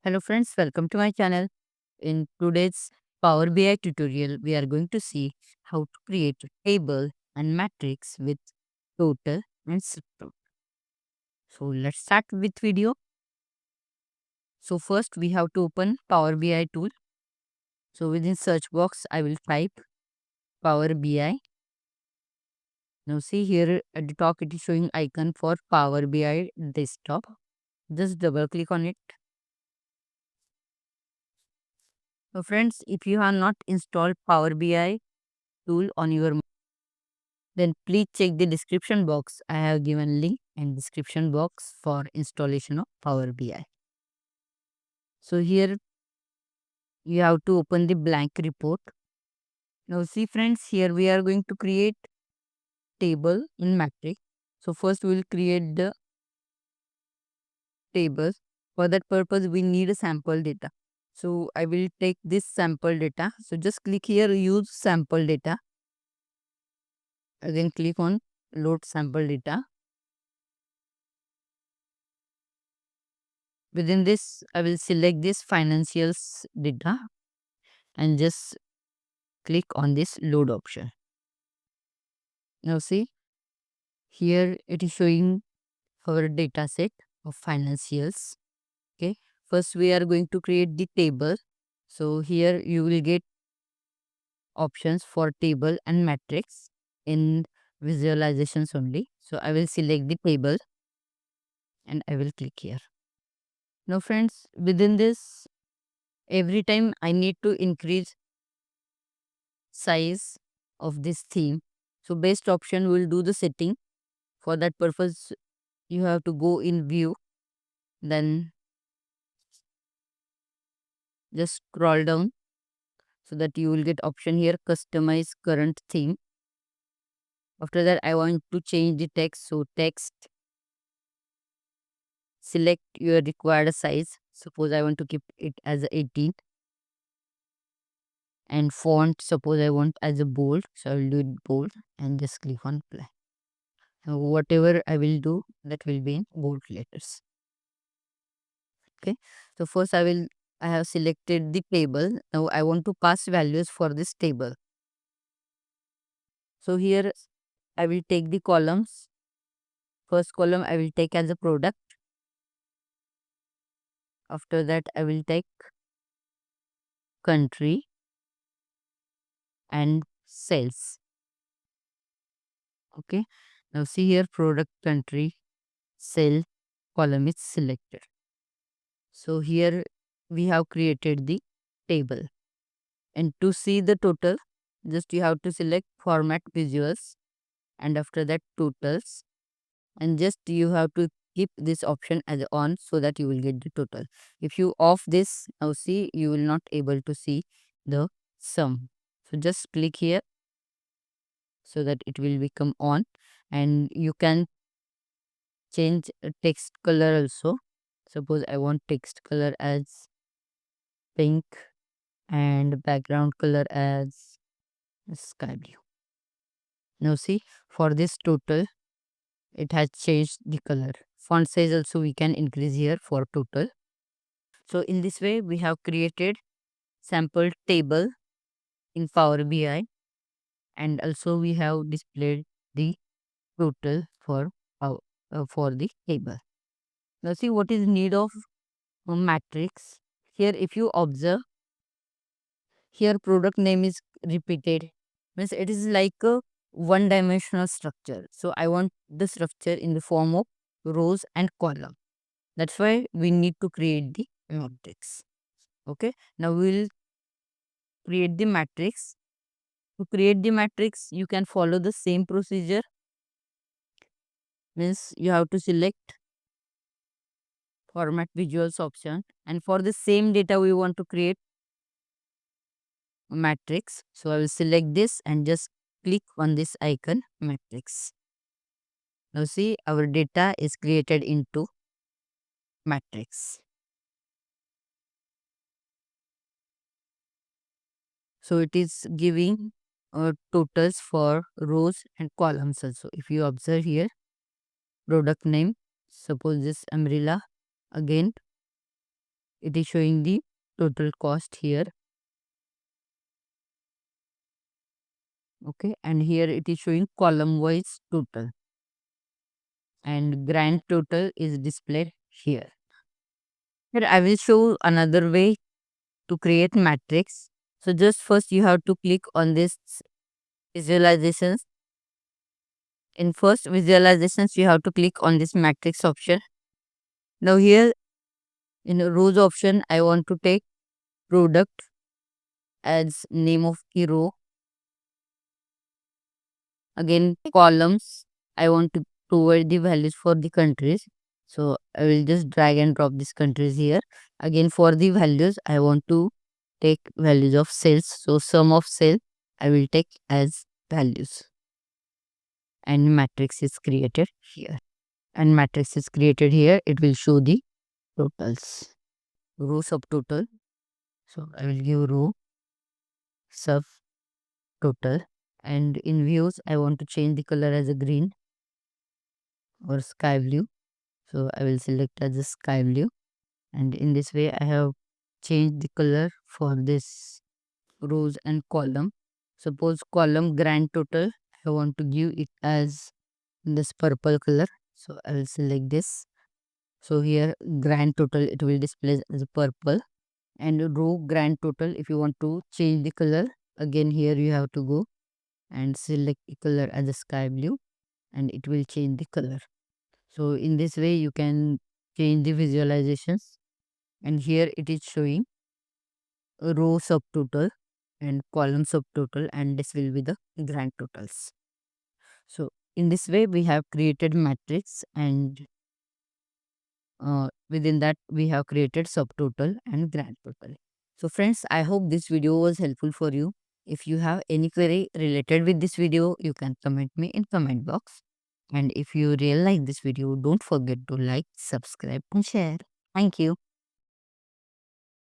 Hello friends, welcome to my channel. In today's Power BI tutorial, we are going to see how to create a table and matrix with total and subtotal. So let's start with video. So first we have to open Power BI tool. So within search box, I will type Power BI. Now see here at the top it is showing icon for Power BI desktop. Just double click on it. So friends, if you have not installed Power BI tool on your, then please check the description box. I have given link and description box for installation of Power BI. So here you have to open the blank report. Now see friends, here we are going to create table in matrix. So first we will create the tables. For that purpose we need a sample data. So I will take this sample data. So just click here, use sample data. Again click on load sample data. Within this I will select this financials data and just click on this load option. Now see, here it is showing our data set of financials. Okay, first we are going to create the table. So here you will get options for table and matrix in visualizations only. So I will select the table and I will click here. Now friends, within this, every time I need to increase size of this theme. So best option will do the setting. For that purpose you have to go in view, then just scroll down so that you will get option here customize current theme. After that I want to change the text, so text, select your required size. Suppose I want to keep it as a 18, and font suppose I want as a bold, so I will do it bold and just click on apply. Now whatever I will do, that will be in bold letters. Okay, so first I have selected the table. Now I want to pass values for this table. So here I will take the columns. First column I will take as a product. After that I will take country and sales. Okay. Now see here product, country, sale column is selected. So here we have created the table. And to see the total, just you have to select format visuals and after that totals, and just you have to keep this option as on so that you will get the total. If you off this, now see you will not able to see the sum. So just click here so that it will become on, and you can change text color also. Suppose I want text color as pink and background color as sky blue. Now see, for this total it has changed the color. Font size also we can increase here for total. So in this way we have created sample table in Power BI, and also we have displayed the total for the table. Now see what is need of a matrix. Here if you observe, here product name is repeated, means it is like a one dimensional structure. So I want the structure in the form of rows and column. That's why we need to create the matrix. Okay, now we will create the matrix. To create the matrix you can follow the same procedure, means you have to select format visuals option, and for the same data we want to create a matrix. So I will select this and just click on this icon matrix. Now see our data is created into matrix. So it is giving totals for rows and columns also. If you observe here, product name, suppose this umbrella, again it is showing the total cost here. Okay, and here it is showing column wise total, and grand total is displayed here. Here I will show another way to create matrix. So just first you have to click on this visualizations. In first visualizations you have to click on this matrix option. Now here in the rows option I want to take product as name of the row. Again columns I want to provide the values for the countries. So I will just drag and drop these countries here. Again for the values I want to take values of sales. So sum of sale I will take as values, and matrix is created here. And matrix is created here. It will show the totals. Row subtotal. So I will give row subtotal. And in views I want to change the color as a green or sky blue. So I will select as a sky blue. And in this way I have changed the color for this rows and column. Suppose column grand total I want to give it as this purple color. So I will select this. So here grand total it will display as purple, and row grand total if you want to change the color, again here you have to go and select the color as a sky blue, and it will change the color. So in this way you can change the visualizations, and here it is showing row subtotal and column subtotal, and this will be the grand totals. So in this way we have created matrix, and within that we have created subtotal and grand total. So friends, I hope this video was helpful for you. If you have any query related with this video, you can comment me in comment box. And if you really like this video, don't forget to like, subscribe and share. Thank you.